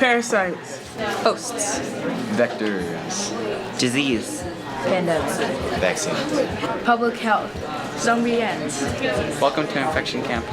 Parasites. Hosts. Vectors. Disease. Pandemic. Vaccines. Public health. Zombie ants. Welcome to Infection Camp.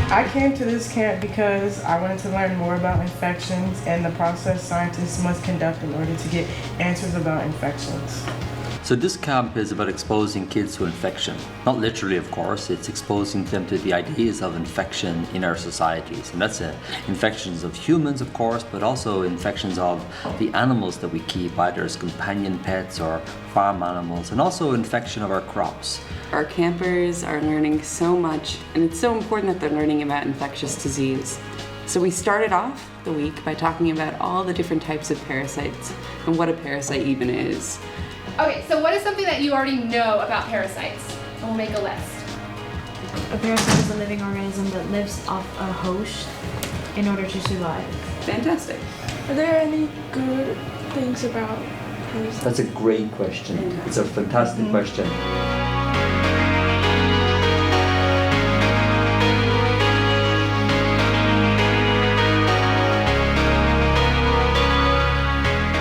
I came to this camp because I wanted to learn more about infections and the process scientists must conduct in order to get answers about infections. So this camp is about exposing kids to infection. Not literally, of course, it's exposing them to the ideas of infection in our societies. And that's infections of humans, of course, but also infections of the animals that we keep, either as companion pets or farm animals, and also infection of our crops. Our campers are learning so much, and it's so important that they're learning about infectious disease. So we started off the week by talking about all the different types of parasites and what a parasite even is. Okay, so what is something that you already know about parasites? And we'll make a list. A parasite is a living organism that lives off a host in order to survive. Fantastic. Are there any good things about parasites? That's a great question. It's a fantastic question.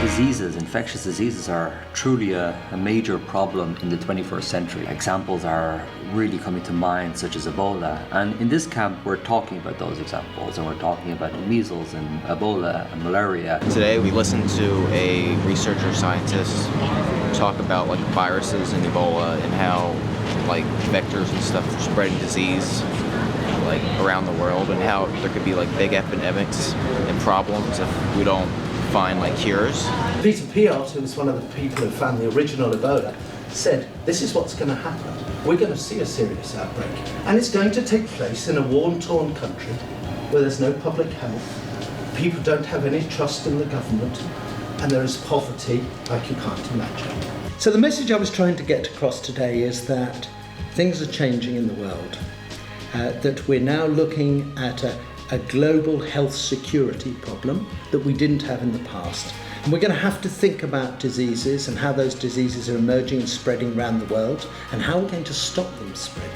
Diseases, infectious diseases are truly a major problem in the 21st century. Examples are really coming to mind, such as Ebola. And in this camp, we're talking about those examples, and we're talking about measles and Ebola and malaria. Today we listened to a researcher scientist talk about like viruses and Ebola and how like vectors and stuff are spreading disease like around the world, and how there could be like big epidemics and problems if we don't find like cures. Peter Piot, who was one of the people who found the original Ebola, said, this is what's going to happen. We're going to see a serious outbreak. And it's going to take place in a war-torn country where there's no public health, people don't have any trust in the government, and there is poverty like you can't imagine. So the message I was trying to get across today is that things are changing in the world, that we're now looking at a global health security problem that we didn't have in the past. And we're going to have to think about diseases and how those diseases are emerging and spreading around the world, and how we're going to stop them spreading.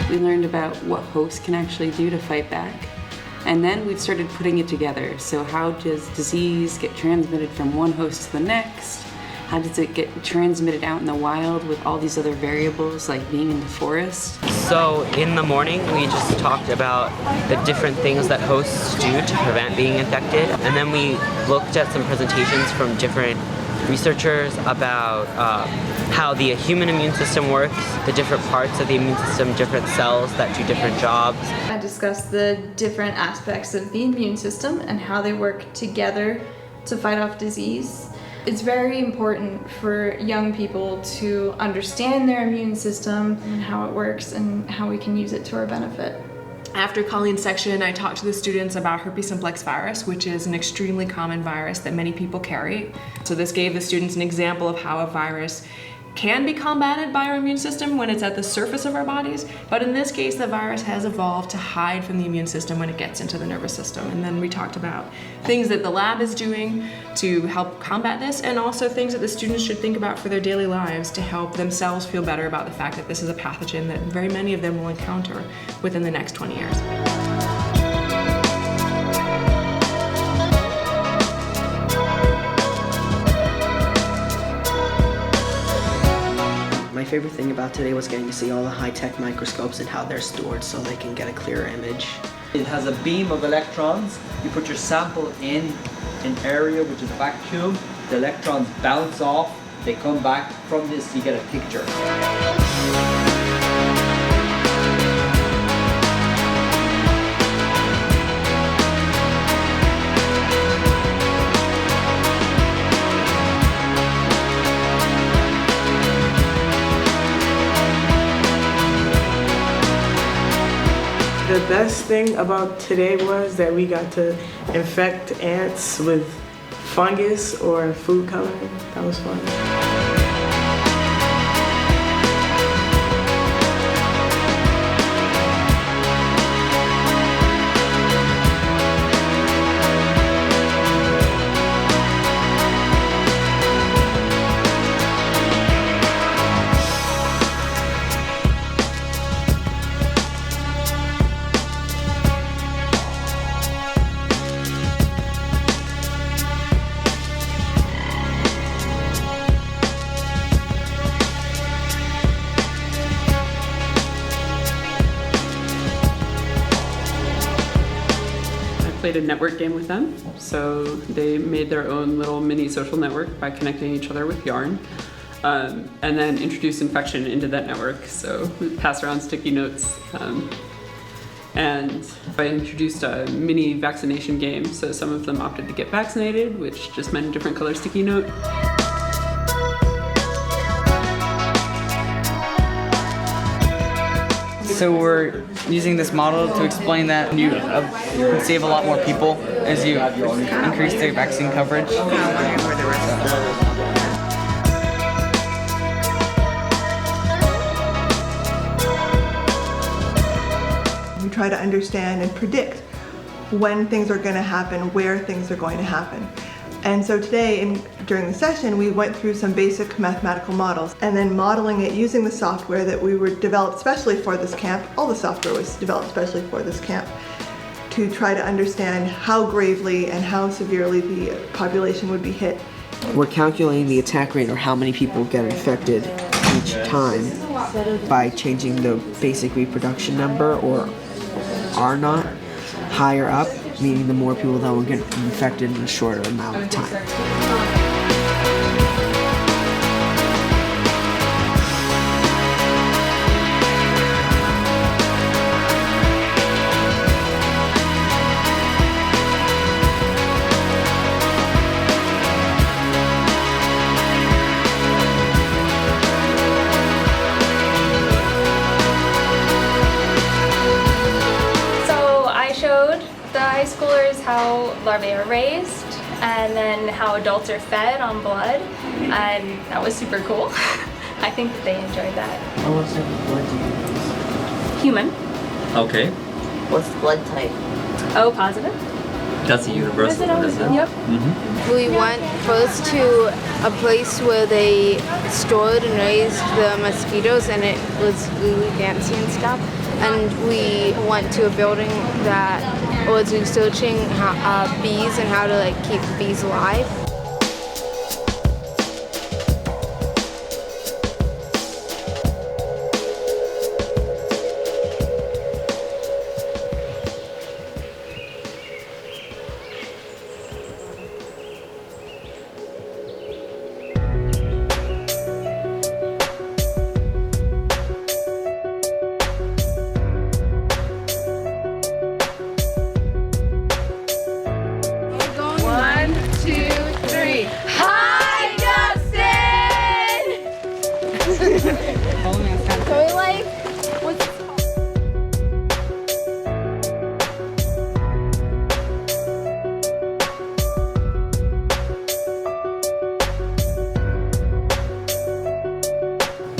We learned about what hosts can actually do to fight back. And then we've started putting it together. So how does disease get transmitted from one host to the next? How does it get transmitted out in the wild with all these other variables like being in the forest? So in the morning, we just talked about the different things that hosts do to prevent being infected. And then we looked at some presentations from different researchers about how the human immune system works, the different parts of the immune system, different cells that do different jobs. I discussed the different aspects of the immune system and how they work together to fight off disease. It's very important for young people to understand their immune system and how it works and how we can use it to our benefit. After Colleen's section, I talked to the students about herpes simplex virus, which is an extremely common virus that many people carry. So this gave the students an example of how a virus can be combated by our immune system when it's at the surface of our bodies, but in this case the virus has evolved to hide from the immune system when it gets into the nervous system. And then we talked about things that the lab is doing to help combat this, and also things that the students should think about for their daily lives to help themselves feel better about the fact that this is a pathogen that very many of them will encounter within the next 20 years. My favorite thing about today was getting to see all the high-tech microscopes and how they're stored so they can get a clearer image. It has a beam of electrons. You put your sample in an area which is vacuum. The electrons bounce off. They come back from this, you get a picture. The best thing about today was that we got to infect ants with fungus or food coloring. That was fun. Played a network game with them. So they made their own little mini social network by connecting each other with yarn, and then introduced infection into that network. So we passed around sticky notes, and I introduced a mini vaccination game. So some of them opted to get vaccinated, which just meant a different color sticky note. So we're using this model to explain that you can save a lot more people as you increase the vaccine coverage. We try to understand and predict when things are going to happen, where things are going to happen. And so today, during the session, we went through some basic mathematical models and then modeling it using the software that we were developed specially for this camp. All the software was developed specially for this camp to try to understand how gravely and how severely the population would be hit. We're calculating the attack rate or how many people get infected each time by changing the basic reproduction number or R naught higher up, meaning the more people that will get infected in a shorter amount of time. The high schoolers how larvae are raised and then how adults are fed on blood, and that was super cool. I think that they enjoyed that. What type of blood do you use? Human. Okay. What's the blood type? O positive. That's a universal one, isn't it? Yep. We went first to a place where they stored and raised the mosquitoes, and it was really fancy and stuff. And we went to a building that was researching bees and how to keep bees alive.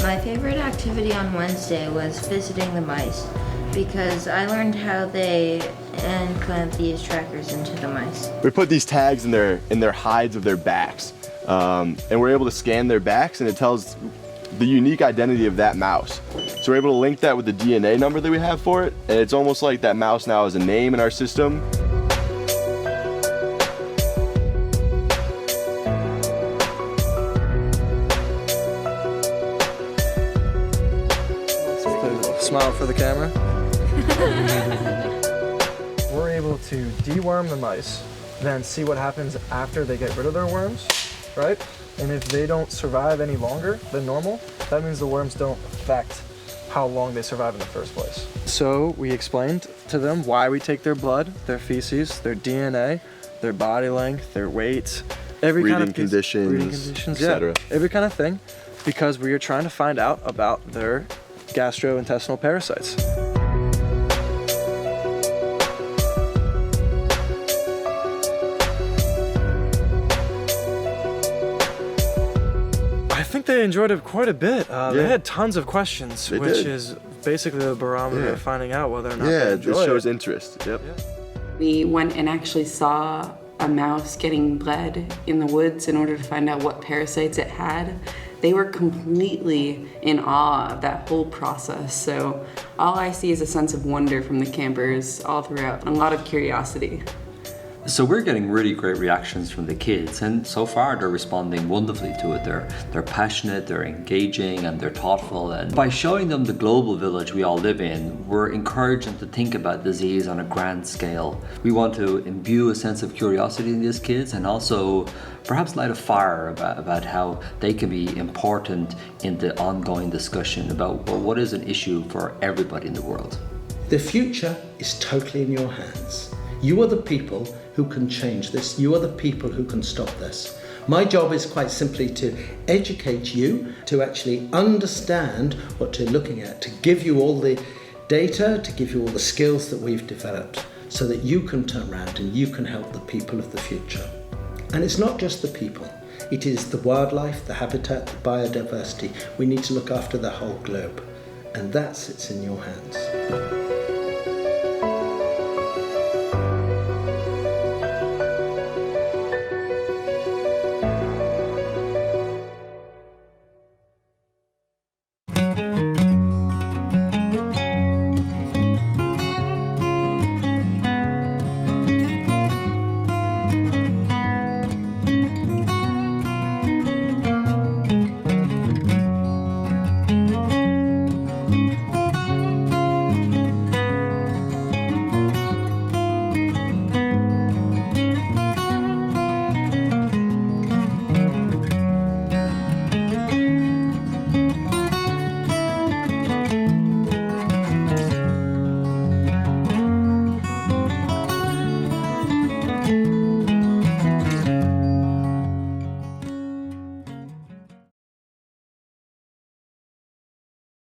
My favorite activity on Wednesday was visiting the mice because I learned how they implant these trackers into the mice. We put these tags in their hides of their backs, and we're able to scan their backs, and it tells the unique identity of that mouse. So we're able to link that with the DNA number that we have for it, and it's almost like that mouse now has a name in our system. Smile for the camera. We're able to deworm the mice, then see what happens after they get rid of their worms, right? And if they don't survive any longer than normal, that means the worms don't affect how long they survive in the first place. So we explained to them why we take their blood, their feces, their DNA, their body length, their weight, every kind of conditions, etc. Yeah, every kind of thing, because we are trying to find out about their gastrointestinal parasites. they enjoyed it quite a bit. They had tons of questions, They which did. is basically the barometer of finding out whether or not they Yeah, enjoy this shows it. interest. Yep. We went and actually saw a mouse getting bled in the woods in order to find out what parasites it had. They were completely in awe of that whole process. So all I see is a sense of wonder from the campers all throughout, and a lot of curiosity. So we're getting really great reactions from the kids, and so far they're responding wonderfully to it. They're passionate, they're engaging, and they're thoughtful. And by showing them the global village we all live in, we're encouraging them to think about disease on a grand scale. We want to imbue a sense of curiosity in these kids, and also perhaps light a fire about how they can be important in the ongoing discussion about, well, what is an issue for everybody in the world. The future is totally in your hands. You are the people who can change this. You are the people who can stop this. My job is quite simply to educate you, to actually understand what you're looking at, to give you all the data, to give you all the skills that we've developed so that you can turn around and you can help the people of the future. And it's not just the people. It is the wildlife, the habitat, the biodiversity. We need to look after the whole globe. And that sits in your hands.